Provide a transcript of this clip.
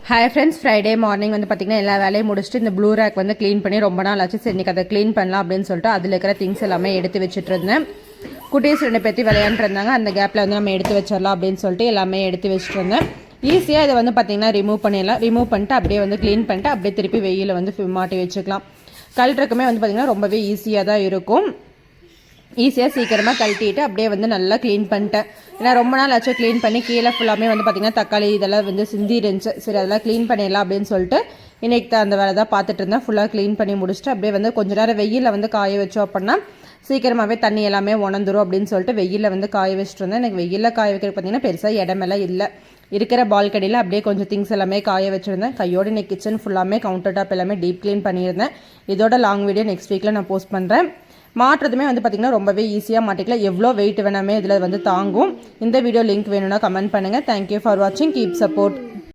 Hi friends, Friday morning வந்து பார்த்திங்கன்னா எல்லா வேலையும் முடிச்சுட்டு இந்த ப்ளூ ரேக் வந்து க்ளீன் பண்ணி ரொம்ப நாள் ஆச்சு. சரி இன்றைக்கி அதை க்ளீன் பண்ணலாம் அப்படின்னு சொல்லிட்டு அதில் இருக்கிற திங்ஸ் எல்லாமே எடுத்து வச்சுட்டு இருந்தேன். குட்டீஸ் 2 பேர்த்தி விளையாண்டுருந்தாங்க. அந்த கேப்பில் வந்து நம்ம எடுத்து வச்சிடலாம் அப்படின்னு சொல்லிட்டு எல்லாமே எடுத்து வச்சுட்டு இருந்தேன். ஈஸியாக இதை வந்து பார்த்திங்கன்னா ரிமூவ் பண்ணிட்டு அப்படியே வந்து க்ளீன் பண்ணிட்டு அப்படியே திருப்பி வெயிலில் வந்து மாட்டி வச்சுக்கலாம். கழட்டுறக்குமே வந்து பார்த்திங்கன்னா ரொம்பவே ஈஸியாக தான் இருக்கும். ஈஸியாக சீக்கிரமாக கழட்டிட்டு அப்படியே வந்து நல்லா க்ளீன் பண்ணிட்டேன். ஏன்னா ரொம்ப நாள் ஆச்சு க்ளீன் பண்ணி கீழே ஃபுல்லாமே வந்து பார்த்திங்கன்னா தக்காளி இதெல்லாம் வந்து சிந்தி இருந்துச்சு. சரி அதெல்லாம் க்ளீன் பண்ணிடலாம் அப்படின்னு சொல்லிட்டு இன்றைக்கி அந்த வேலை தான் பார்த்துட்டு இருந்தேன். ஃபுல்லாக க்ளீன் பண்ணி முடிச்சுட்டு அப்படியே வந்து கொஞ்ச நேரம் வெயிலில் வந்து காய வச்சோம் அப்படின்னா சீக்கிரமாகவே தண்ணி எல்லாமே உணர்ந்துரும் அப்படின்னு சொல்லிட்டு வெயிலில் வந்து காய வச்சுட்டு இருந்தேன். எனக்கு வெயிலில் காய வைக்கிறது பார்த்திங்கன்னா பெருசாக இடமெல்லாம் இல்லை. இருக்கிற பால்கனியில் அப்படியே கொஞ்சம் திங்ஸ் எல்லாமே காய வச்சுருந்தேன். கையோடு இன்னைக்கு கிச்சன் ஃபுல்லாமே கவுண்டர் டாப் எல்லாமே டீப் க்ளீன் பண்ணியிருந்தேன். இதோட லாங் வீடியோ நெக்ஸ்ட் வீக்கில் நான் போஸ்ட் பண்ணுறேன். மாட்டுறதுமே வந்து பார்த்திங்கன்னா ரொம்பவே ஈஸியாக மாட்டிக்கலாம். எவ்வளோ வெயிட் வேணாமே இதில் வந்து தாங்கும். இந்த வீடியோ லிங்க் வேணும்னா கமெண்ட் பண்ணுங்கள். தேங்க்யூ ஃபார் வாட்சிங். Keep support.